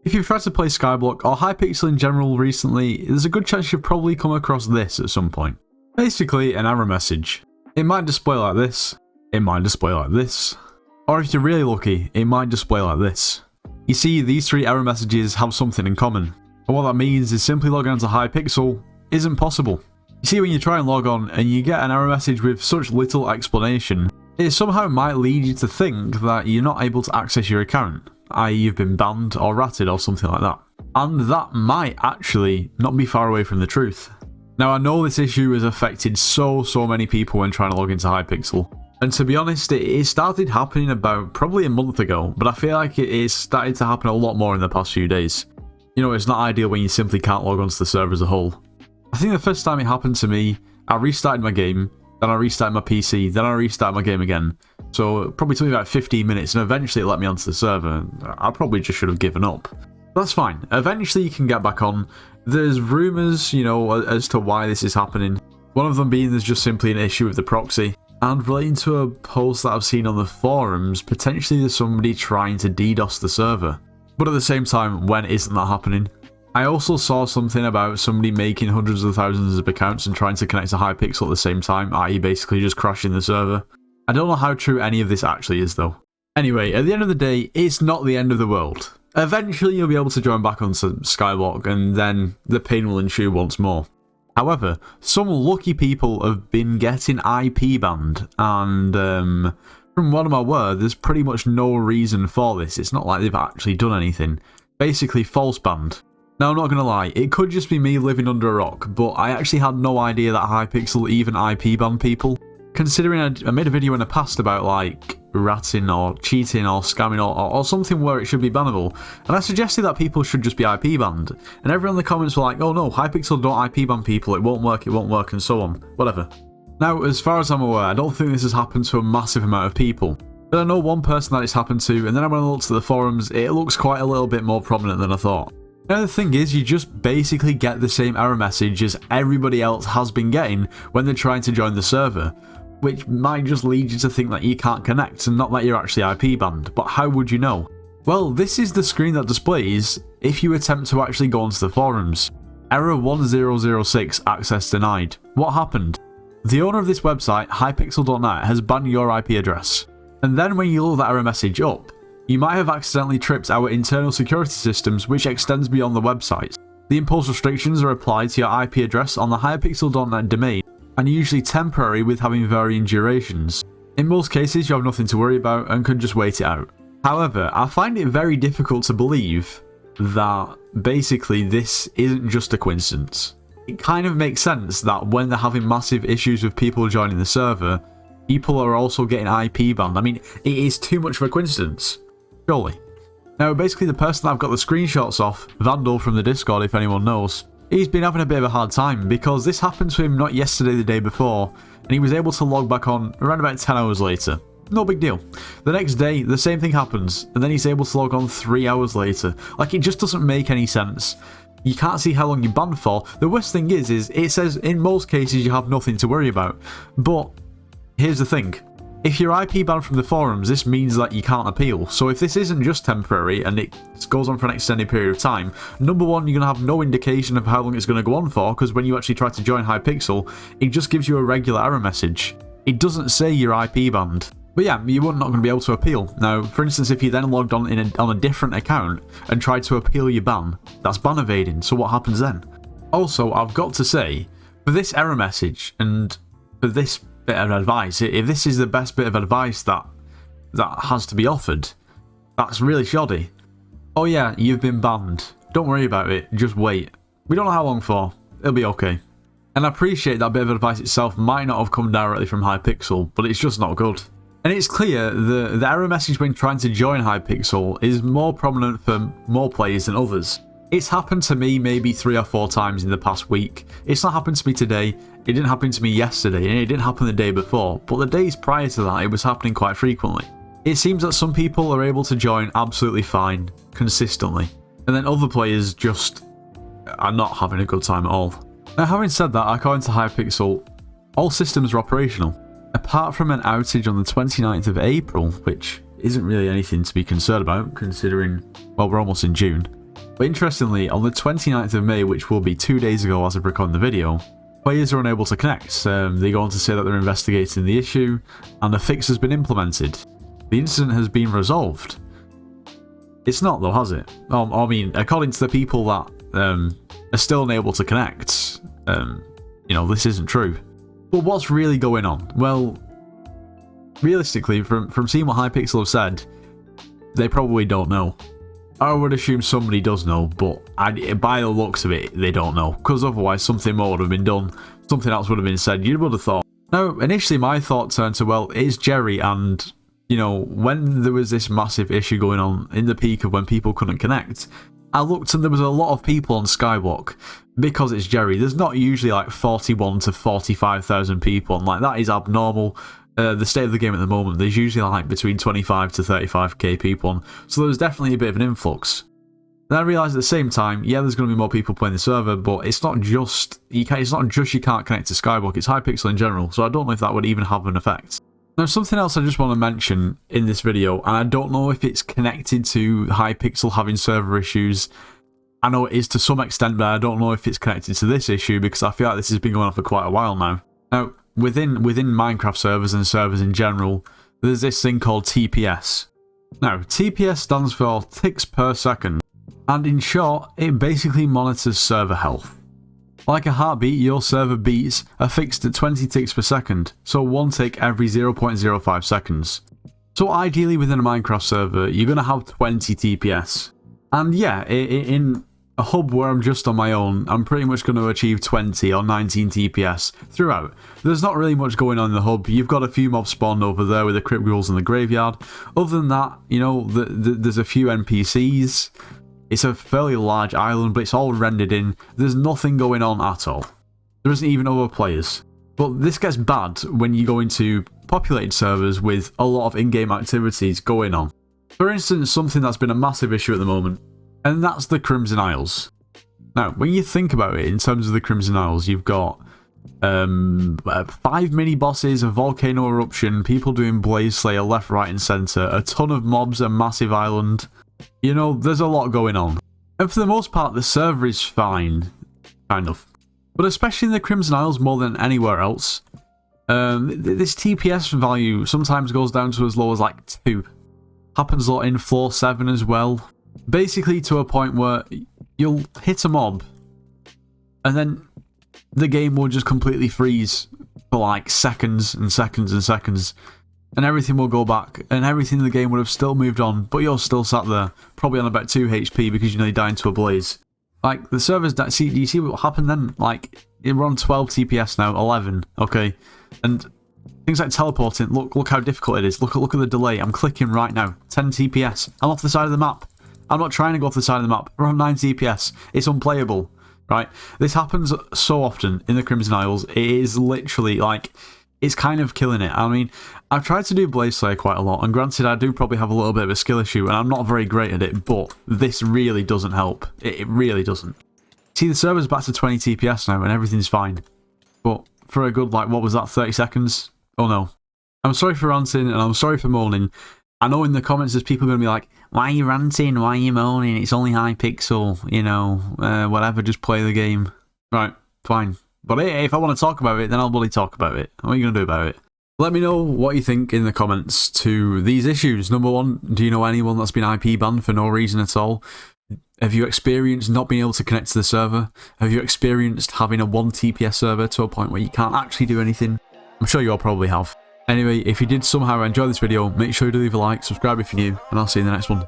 If you've tried to play Skyblock or Hypixel in general recently, there's a good chance you've probably come across this at some point. Basically, an error message. It might display like this, it might display like this, or if you're really lucky, it might display like this. You see, these three error messages have something in common, and what that means is simply logging onto Hypixel isn't possible. You see, when you try and log on and you get an error message with such little explanation, it somehow might lead you to think that you're not able to access your account, i.e. you've been banned or ratted or something like that. And that might actually not be far away from the truth. Now, I know this issue has affected so many people when trying to log into Hypixel. And to be honest, it started happening about probably a month ago, but I feel like it is started to happen a lot more in the past few days. You know, it's not ideal when you simply can't log onto the server as a whole. I think the first time it happened to me, I restarted my game, then I restarted my PC, then I restarted my game again. So it probably took me about 15 minutes, and eventually it let me onto the server. I probably just should have given up. That's fine. Eventually you can get back on. There's rumours, you know, as to why this is happening. One of them being there's just simply an issue with the proxy. And relating to a post that I've seen on the forums, potentially there's somebody trying to DDoS the server. But at the same time, when isn't that happening? I also saw something about somebody making hundreds of thousands of accounts and trying to connect to Hypixel at the same time, i.e. basically just crashing the server. I don't know how true any of this actually is though. Anyway, at the end of the day, it's not the end of the world. Eventually you'll be able to join back onto Skyblock and then the pain will ensue once more. However, some lucky people have been getting IP banned, and from what I'm aware, there's pretty much no reason for this. It's not like they've actually done anything. Basically, false banned. Now, I'm not going to lie, it could just be me living under a rock, but I actually had no idea that Hypixel even IP banned people. Considering I made a video in the past about, like, ratting or cheating or scamming or something where it should be bannable, and I suggested that people should just be IP banned, and everyone in the comments were like, oh no, Hypixel don't IP ban people, it won't work, and so on. Whatever. Now, as far as I'm aware, I don't think this has happened to a massive amount of people. But I know one person that it's happened to, and then when I looked at the forums, it looks quite a little bit more prominent than I thought. Now the thing is, you just basically get the same error message as everybody else has been getting when they're trying to join the server, which might just lead you to think that you can't connect and not that you're actually IP banned. But how would you know? Well, this is the screen that displays if you attempt to actually go onto the forums. Error 1006, access denied. What happened? The owner of this website, hypixel.net, has banned your IP address. And then when you load that error message up, you might have accidentally tripped our internal security systems, which extends beyond the website. The impulse restrictions are applied to your IP address on the hypixel.net domain, and are usually temporary with having varying durations. In most cases, you have nothing to worry about and can just wait it out. However, I find it very difficult to believe that basically this isn't just a coincidence. It kind of makes sense that when they're having massive issues with people joining the server, people are also getting IP banned. I mean, it is too much of a coincidence. Surely. Now, basically the person that I've got the screenshots off, Vandal from the Discord if anyone knows, he's been having a bit of a hard time because this happened to him not yesterday, the day before, and he was able to log back on around about 10 hours later. No big deal. The next day, the same thing happens, and then he's able to log on 3 hours later. Like, it just doesn't make any sense. You can't see how long you're banned for. The worst thing is it says in most cases you have nothing to worry about. But here's the thing. If you're IP banned from the forums, this means that you can't appeal. So if this isn't just temporary and it goes on for an extended period of time, number one, you're going to have no indication of how long it's going to go on for, because when you actually try to join Hypixel, it just gives you a regular error message. It doesn't say you're IP banned. But yeah, you're not going to be able to appeal. Now, for instance, if you then logged on on a different account and tried to appeal your ban, that's ban evading, so what happens then? Also, I've got to say, for this error message and for this bit of advice, if this is the best bit of advice that has to be offered, that's really shoddy. Oh yeah, you've been banned. Don't worry about it, just wait. We don't know how long for, it'll be okay. And I appreciate that bit of advice itself might not have come directly from Hypixel, but it's just not good. And it's clear the error message when trying to join Hypixel is more prominent for more players than others. It's happened to me maybe 3 or 4 times in the past week. It's not happened to me today, it didn't happen to me yesterday, and it didn't happen the day before, but the days prior to that it was happening quite frequently. It seems that some people are able to join absolutely fine, consistently, and then other players just are not having a good time at all. Now, having said that, according to Hypixel, all systems are operational, apart from an outage on the 29th of April, which isn't really anything to be concerned about, considering, well, we're almost in June. But interestingly, on the 29th of May, which will be 2 days ago as of recording the video, players are unable to connect. They go on to say that they're investigating the issue, and a fix has been implemented. The incident has been resolved. It's not though, has it? I mean, according to the people that are still unable to connect, you know, this isn't true. But what's really going on? Well, realistically, from seeing what Hypixel have said, they probably don't know. I would assume somebody does know, but by the looks of it, they don't know. Because otherwise, something more would have been done. Something else would have been said. You would have thought. Now, initially, my thought turned to, well, it's Jerry, and, you know, when there was this massive issue going on in the peak of when people couldn't connect, I looked and there was a lot of people on Skyblock. Because it's Jerry, there's not usually like 41 to 45,000 people, and like that is abnormal. The state of the game at the moment, there's usually like between 25 to 35k people on, so there's definitely a bit of an influx. Then I realised at the same time, yeah, there's going to be more people playing the server, but it's not just you can't connect to Skyblock, it's Hypixel in general, so I don't know if that would even have an effect. Now, something else I just want to mention in this video, and I don't know if it's connected to Hypixel having server issues. I know it is to some extent, but I don't know if it's connected to this issue because I feel like this has been going on for quite a while now. Now, within Minecraft servers and servers in general, there's this thing called TPS. Now, TPS stands for ticks per second, and in short, it basically monitors server health. Like a heartbeat, your server beats are fixed at 20 ticks per second, so 1 tick every 0.05 seconds. So ideally within a Minecraft server, you're going to have 20 TPS. And yeah, in a hub where I'm just on my own, I'm pretty much going to achieve 20 or 19 TPS throughout. There's not really much going on in the hub. You've got a few mobs spawned over there with the crypt ghouls in the graveyard. Other than that, you know, there's a few NPCs. It's a fairly large island, but it's all rendered in. There's nothing going on at all. There isn't even other players. But this gets bad when you go into populated servers with a lot of in-game activities going on. For instance, something that's been a massive issue at the moment, and that's the Crimson Isles. Now, when you think about it, in terms of the Crimson Isles, you've got 5 mini-bosses, a volcano eruption, people doing Blaze Slayer left, right and centre, a ton of mobs, a massive island. You know, there's a lot going on. And for the most part, the server is fine, kind of. But especially in the Crimson Isles more than anywhere else, this TPS value sometimes goes down to as low as like 2. Happens a lot in Floor 7 as well. Basically to a point where you'll hit a mob and then the game will just completely freeze for like seconds and seconds and seconds, and everything will go back and everything in the game would have still moved on, but you're still sat there probably on about 2 HP because you nearly died into a blaze. Like the servers that do you see what happened then? Like we're on 12 TPS now, 11, okay, and things like teleporting, look how difficult it is. Look at the delay. I'm clicking right now. 10 TPS. I'm off the side of the map. I'm not trying to go off the side of the map. We're on 9 TPS. It's unplayable, right? This happens so often in the Crimson Isles. It is literally like, it's kind of killing it. I mean, I've tried to do Blaze Slayer quite a lot, and granted, I do probably have a little bit of a skill issue, and I'm not very great at it, but this really doesn't help. It really doesn't. See, the server's back to 20 TPS now, and everything's fine. But for a good, like, what was that, 30 seconds? Oh no. I'm sorry for ranting and I'm sorry for moaning. I know in the comments there's people going to be like, why are you ranting? Why are you moaning? It's only Hypixel, you know, whatever, just play the game. Right, fine. But hey, if I want to talk about it, then I'll bloody talk about it. What are you going to do about it? Let me know what you think in the comments to these issues. Number 1, do you know anyone that's been IP banned for no reason at all? Have you experienced not being able to connect to the server? Have you experienced having a 1 TPS server to a point where you can't actually do anything? I'm sure you all probably have. Anyway, if you did somehow enjoy this video, make sure you do leave a like, subscribe if you're new, and I'll see you in the next one.